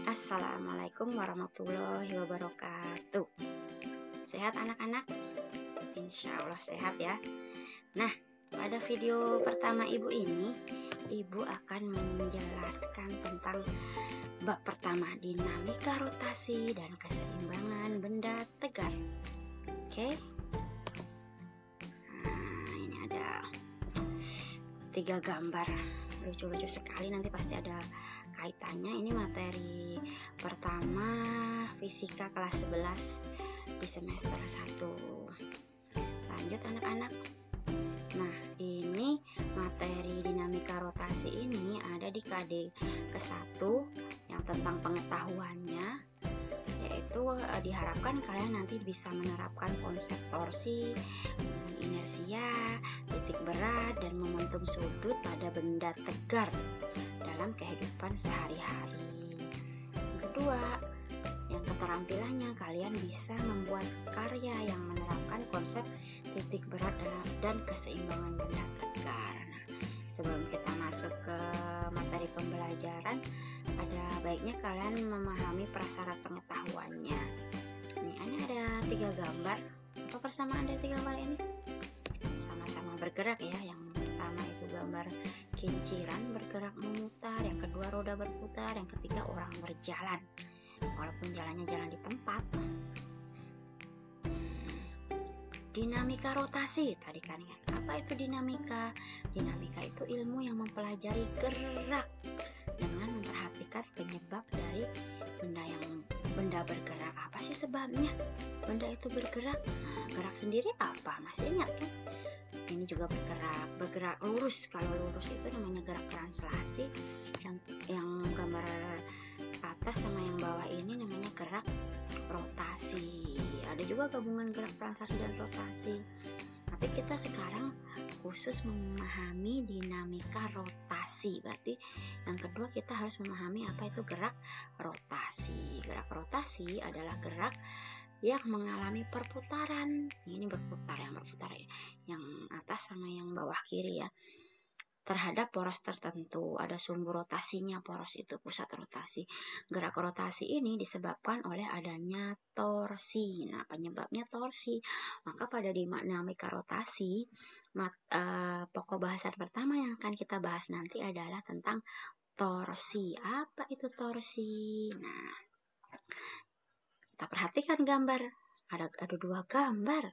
Assalamualaikum warahmatullahi wabarakatuh. Sehat anak-anak? Insya Allah sehat ya. Nah, pada video pertama ibu ini, ibu akan menjelaskan tentang bab pertama, dinamika rotasi dan keseimbangan benda tegar. Oke. Nah, ini ada 3 gambar lucu-lucu sekali, nanti pasti ada kaitannya. Ini materi pertama fisika kelas 11 di semester 1. Lanjut anak-anak. Nah, ini materi dinamika rotasi ini ada di KD ke-1 yang tentang pengetahuannya, yaitu diharapkan kalian nanti bisa menerapkan konsep torsi, inersia, titik berat, dan momentum sudut pada benda tegar dalam kehidupan sehari-hari. Kedua, yang keterampilannya kalian bisa membuat karya yang menerapkan konsep titik berat dan keseimbangan benda tegar. Nah, sebelum kita masuk ke materi pembelajaran, ada baiknya kalian memahami prasyarat pengetahuannya. Ini ada 3 gambar. Apa persamaan dari 3 gambar ini? Sama-sama bergerak ya. Yang pertama itu gambar kinciran bergerak memutar, yang kedua roda berputar, yang ketiga orang berjalan walaupun jalannya jalan di tempat. Dinamika rotasi tadi kan, apa itu dinamika? Dinamika itu ilmu yang mempelajari gerak dengan memperhatikan penyebab dari benda bergerak. Apa sih sebabnya benda itu bergerak? Nah, gerak sendiri apa? Masih ingat kan? Ini juga bergerak lurus. Kalau lurus itu namanya gerak translasi. Yang gambar atas sama yang bawah ini namanya gerak rotasi. Ada juga gabungan gerak translasi dan rotasi. Tapi kita sekarang khusus memahami dinamika rotasi. Berarti yang kedua kita harus memahami apa itu gerak rotasi. Gerak rotasi adalah gerak yang mengalami perputaran. Ini berputar, yang atas sama yang bawah kiri ya, terhadap poros tertentu. Ada sumber rotasinya, poros itu pusat rotasi. Gerak rotasi ini disebabkan oleh adanya torsi. Nah, penyebabnya torsi. Maka pada dinamika rotasi, pokok bahasan pertama yang akan kita bahas nanti adalah tentang torsi. Apa itu torsi? Nah, kita perhatikan gambar. Ada 2 gambar.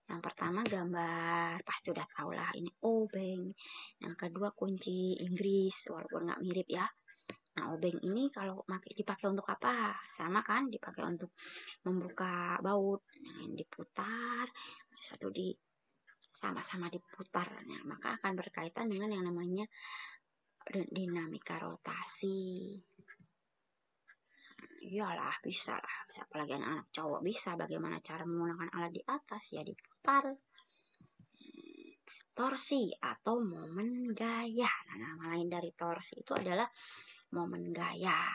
Yang pertama gambar pasti udah tahu lah, ini obeng. Yang kedua kunci Inggris, walaupun nggak mirip ya. Nah, obeng ini kalau dipakai untuk apa? Sama kan, dipakai untuk membuka baut. Nah, ini diputar, satu sama-sama diputar. Nah, maka akan berkaitan dengan yang namanya dinamika rotasi. Iyalah, bisa lah. Apalagi anak-anak cowok bisa. Bagaimana cara menggunakan alat di atas? Ya diputar. Torsi atau momen gaya. Nah, nama lain dari torsi itu adalah momen gaya.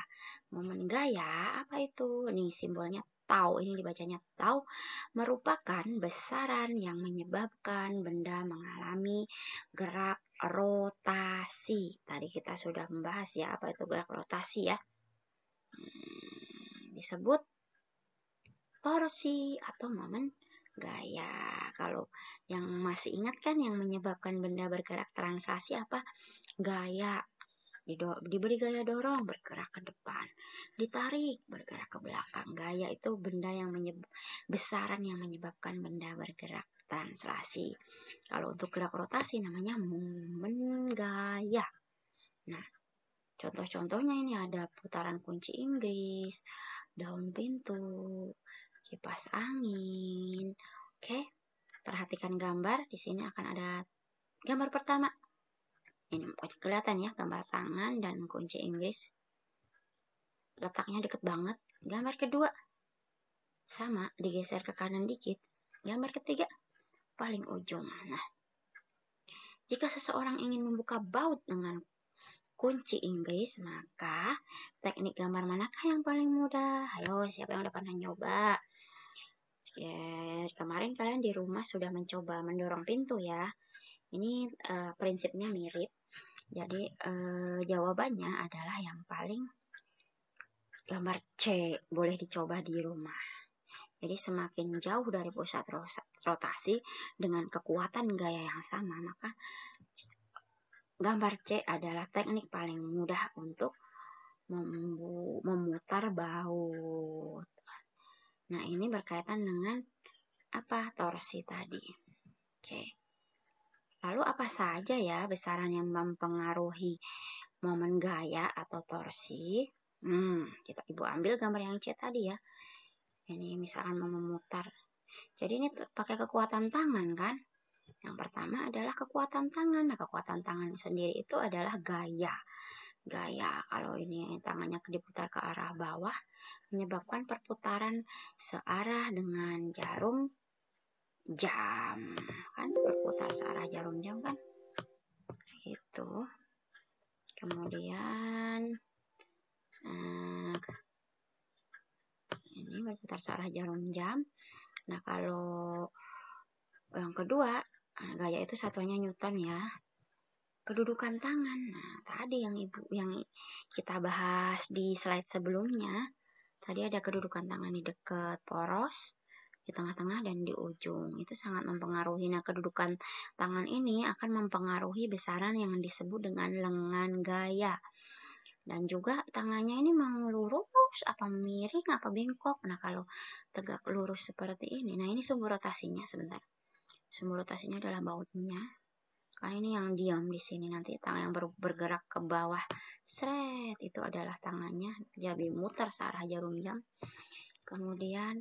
Momen gaya apa itu? Nih simbolnya tau. Ini dibacanya tau. Merupakan besaran yang menyebabkan benda mengalami gerak rotasi. Tadi kita sudah membahas ya apa itu gerak rotasi ya. Disebut torsi atau momen gaya. Kalau yang masih ingat kan yang menyebabkan benda bergerak translasi apa? Gaya. Diberi gaya dorong, bergerak ke depan. Ditarik, bergerak ke belakang. Gaya itu benda yang besaran yang menyebabkan benda bergerak translasi. Kalau untuk gerak rotasi namanya momen gaya. Nah, contoh-contohnya ini ada putaran kunci Inggris, daun pintu, kipas angin. Oke, perhatikan gambar. Di sini akan ada gambar pertama. Ini kelihatan ya, gambar tangan dan kunci Inggris. Letaknya deket banget. Gambar kedua sama, digeser ke kanan dikit. Gambar ketiga paling ujung. Nah, jika seseorang ingin membuka baut dengan kunci Inggris, maka teknik gambar manakah yang paling mudah? Ayo, siapa yang udah pernah nyoba? Ya, kemarin kalian di rumah sudah mencoba mendorong pintu ya. Ini prinsipnya mirip. Jadi jawabannya adalah yang paling Gambar C boleh dicoba di rumah. Jadi semakin jauh dari pusat rotasi dengan kekuatan gaya yang sama, maka gambar C adalah teknik paling mudah untuk memutar baut. Nah, ini berkaitan dengan apa? Torsi tadi. Oke. Lalu apa saja ya besaran yang mempengaruhi momen gaya atau torsi? Kita Ibu ambil gambar yang C tadi ya. Ini misalkan mau memutar. Jadi ini pakai kekuatan tangan kan? Yang pertama adalah kekuatan tangan. Nah, kekuatan tangan sendiri itu adalah gaya. Gaya, kalau ini tangannya diputar ke arah bawah, menyebabkan perputaran searah dengan jarum jam. Kan berputar searah jarum jam kan? Itu. Kemudian ini berputar searah jarum jam. Nah, kalau yang kedua, gaya itu satuannya Newton ya. Kedudukan tangan. Nah, tadi yang kita bahas di slide sebelumnya, tadi ada kedudukan tangan di dekat poros, di tengah-tengah dan di ujung. Itu sangat mempengaruhi. Nah, kedudukan tangan ini akan mempengaruhi besaran yang disebut dengan lengan gaya. Dan juga tangannya ini mau lurus, apa miring, apa bengkok. Nah, kalau tegak lurus seperti ini. Nah, ini sumbu rotasinya sebentar. Sumbu rotasinya adalah bautnya. Kan ini yang diam di sini, nanti tangan yang bergerak ke bawah. Sret, itu adalah tangannya. Jadi muter searah jarum jam. Kemudian,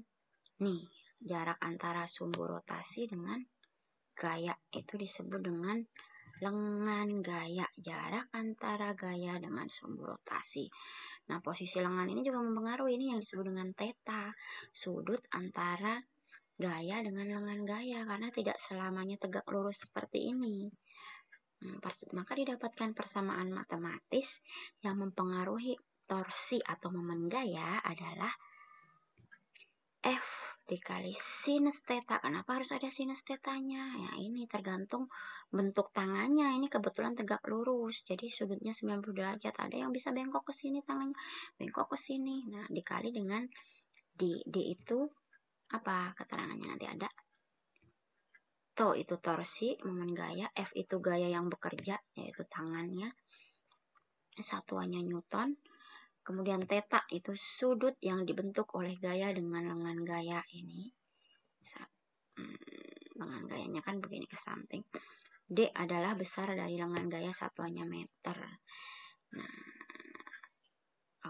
nih, jarak antara sumbu rotasi dengan gaya itu disebut dengan lengan gaya, jarak antara gaya dengan sumbu rotasi. Nah, posisi lengan ini juga mempengaruhi, ini yang disebut dengan theta, sudut antara gaya dengan lengan gaya, karena tidak selamanya tegak lurus seperti ini. Maka didapatkan persamaan matematis yang mempengaruhi torsi atau momen gaya adalah F dikali sinus theta. Kenapa harus ada sinus tetanya? Ya, ini tergantung bentuk tangannya. Ini kebetulan tegak lurus, jadi sudutnya 90 derajat. Ada yang bisa bengkok ke sini tangannya, bengkok ke sini. Nah, dikali dengan D itu apa keterangannya nanti ada. Tau itu torsi, momen gaya. F itu gaya yang bekerja, yaitu tangannya. Satuannya Newton. Kemudian theta itu sudut yang dibentuk oleh gaya dengan lengan gaya ini. Lengan gayanya kan begini ke samping. D adalah besar dari lengan gaya, satuannya meter. Nah,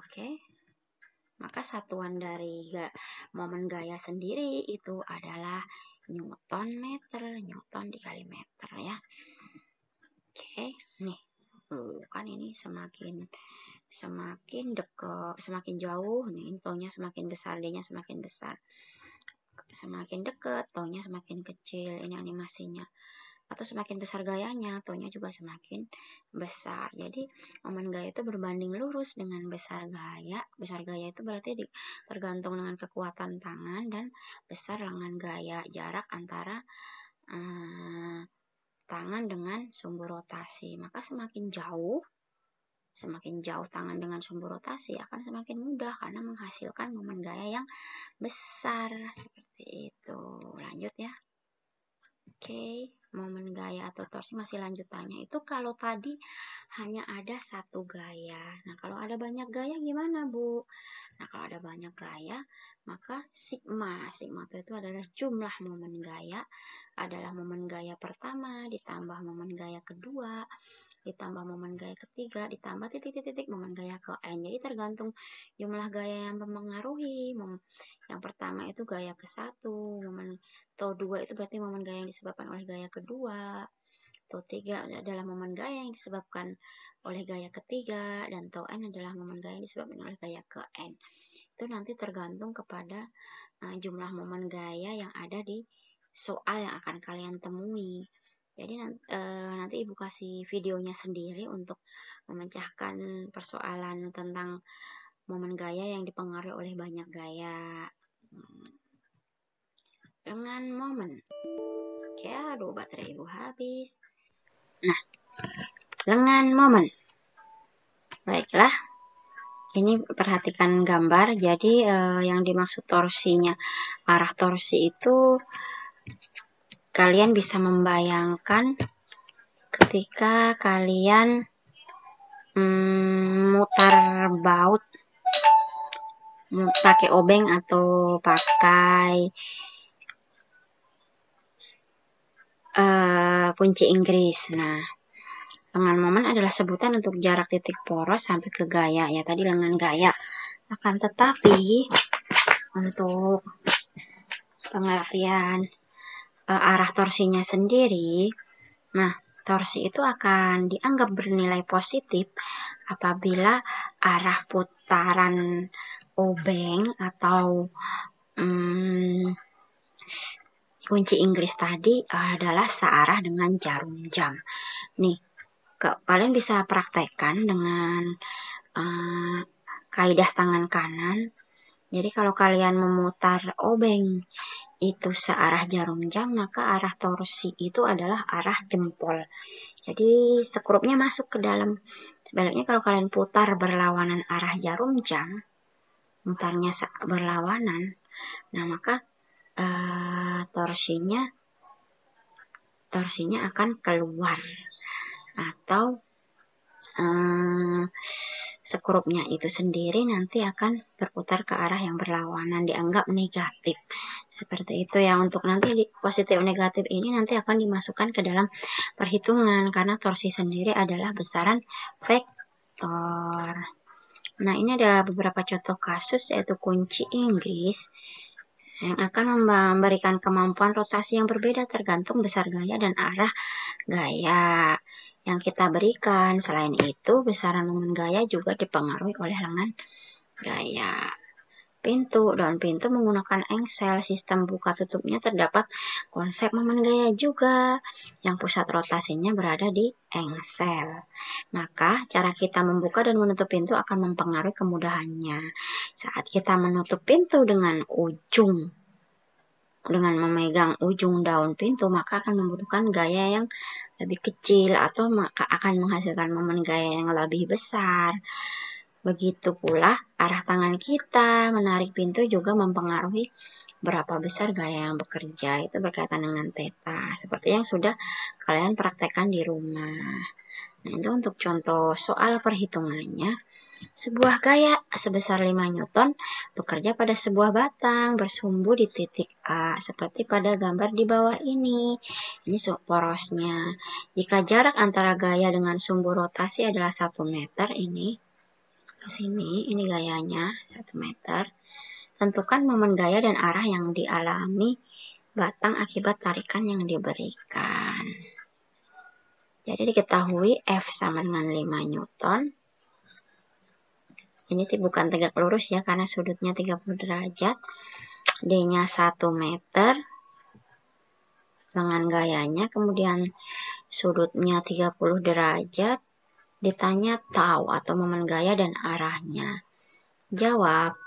oke. Maka satuan dari momen gaya sendiri itu adalah Newton meter. Newton dikali meter ya. Oke, nih. Kan ini semakin dekat, semakin jauh nih, taunya semakin besar, D-nya semakin besar. Semakin dekat, taunya semakin kecil. Ini animasinya. Atau semakin besar gayanya, taunya juga semakin besar. Jadi momen gaya itu berbanding lurus dengan besar gaya. Besar gaya itu berarti tergantung dengan kekuatan tangan dan besar lengan gaya. Jarak antara tangan dengan sumbu rotasi. Maka semakin jauh tangan dengan sumbu rotasi akan semakin mudah karena menghasilkan momen gaya yang besar. Seperti itu. Lanjut ya. Oke, momen gaya atau torsi masih lanjutannya. Itu kalau tadi hanya ada satu gaya. Nah, kalau ada banyak gaya gimana, Bu? Nah, kalau ada banyak gaya, maka sigma. Sigma itu adalah jumlah momen gaya. Adalah momen gaya pertama, ditambah momen gaya kedua, ditambah momen gaya ketiga, ditambah titik-titik momen gaya ke N. Jadi tergantung jumlah gaya yang mempengaruhi. Yang pertama itu gaya ke-1, momen tau 2 itu berarti momen gaya yang disebabkan oleh gaya kedua. Tau 3 adalah momen gaya yang disebabkan oleh gaya ketiga, dan tau N adalah momen gaya yang disebabkan oleh gaya ke N. Itu nanti tergantung kepada jumlah momen gaya yang ada di soal yang akan kalian temui. Jadi nanti Ibu kasih videonya sendiri untuk memecahkan persoalan tentang momen gaya yang dipengaruhi oleh banyak gaya. Lengan momen. Oke, aduh baterai Ibu habis. Nah, lengan momen. Baiklah. Ini perhatikan gambar, jadi yang dimaksud torsinya, arah torsi itu kalian bisa membayangkan ketika kalian mutar baut pakai obeng atau pakai kunci Inggris. Nah, lengan momen adalah sebutan untuk jarak titik poros sampai ke gaya ya, tadi lengan gaya. Akan tetapi untuk pengertian arah torsinya sendiri, nah torsi itu akan dianggap bernilai positif apabila arah putaran obeng atau kunci Inggris tadi adalah searah dengan jarum jam. Nih, kalian bisa praktekkan dengan kaidah tangan kanan. Jadi kalau kalian memutar obeng itu searah jarum jam, maka arah torsi itu adalah arah jempol. Jadi skrupnya masuk ke dalam. Sebaliknya kalau kalian putar berlawanan arah jarum jam, mutarnya berlawanan, nah maka torsinya akan keluar atau skrupnya itu sendiri nanti akan berputar ke arah yang berlawanan, dianggap negatif. Seperti itu ya. Untuk nanti positif negatif ini nanti akan dimasukkan ke dalam perhitungan karena torsi sendiri adalah besaran vektor. Nah, ini ada beberapa contoh kasus yaitu kunci Inggris yang akan memberikan kemampuan rotasi yang berbeda tergantung besar gaya dan arah gaya yang kita berikan. Selain itu, besaran momen gaya juga dipengaruhi oleh lengan gaya. Daun pintu menggunakan engsel, sistem buka tutupnya terdapat konsep momen gaya juga, yang pusat rotasinya berada di engsel. Maka cara kita membuka dan menutup pintu akan mempengaruhi kemudahannya. Saat kita menutup pintu dengan memegang ujung daun pintu, maka akan membutuhkan gaya yang lebih kecil atau maka akan menghasilkan momen gaya yang lebih besar. Begitu pula arah tangan kita menarik pintu juga mempengaruhi berapa besar gaya yang bekerja. Itu berkaitan dengan theta, seperti yang sudah kalian praktekkan di rumah. Nah, itu untuk contoh soal perhitungannya. Sebuah gaya sebesar 5 Newton bekerja pada sebuah batang bersumbu di titik A, seperti pada gambar di bawah ini. Ini porosnya. Jika jarak antara gaya dengan sumbu rotasi adalah 1 meter, ini ke sini, ini gayanya 1 meter. Tentukan momen gaya dan arah yang dialami batang akibat tarikan yang diberikan. Jadi diketahui F sama dengan 5 Newton. Ini bukan tegak lurus ya, karena sudutnya 30 derajat. D-nya 1 meter. Lengan gayanya, kemudian sudutnya 30 derajat. Ditanya tau atau momen gaya dan arahnya. Jawab.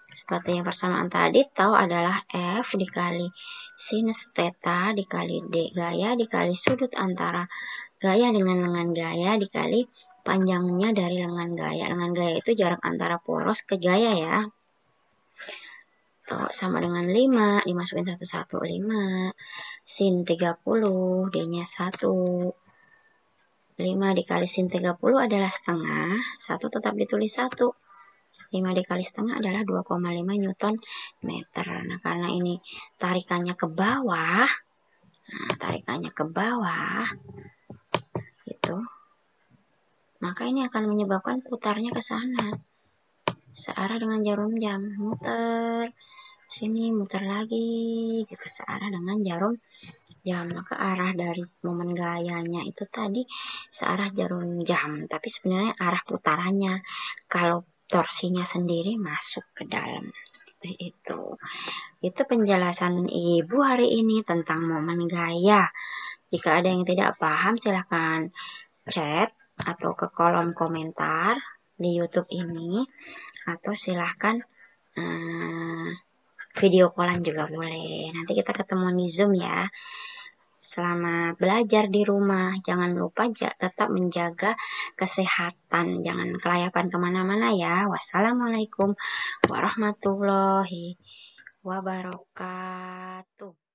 Seperti yang persamaan tadi, tau adalah F dikali sinus theta dikali D gaya dikali sudut antara gaya dengan lengan gaya dikali panjangnya dari lengan gaya. Lengan gaya itu jarak antara poros ke gaya ya. Tuh, sama dengan 5, dimasukin 1, 5. Sin 30, D-nya 1. 5 dikali sin 30 adalah setengah, 1 tetap ditulis 1. 5 dikali setengah adalah 2,5 Newton meter. Nah, karena ini tarikannya ke bawah, gitu, maka ini akan menyebabkan putarnya ke sana, searah dengan jarum jam, muter sini, muter lagi, gitu, searah dengan jarum jam. Maka arah dari momen gayanya itu tadi searah jarum jam, tapi sebenarnya arah putarannya kalau torsinya sendiri masuk ke dalam, seperti itu. Itu penjelasan Ibu hari ini tentang momen gaya. Jika ada yang tidak paham, silahkan chat atau ke kolom komentar di YouTube ini, atau silahkan video callan juga boleh. Nanti kita ketemu di Zoom ya. Selamat belajar di rumah. Jangan lupa tetap menjaga kesehatan. Jangan kelayapan kemana-mana ya. Wassalamualaikum warahmatullahi wabarakatuh.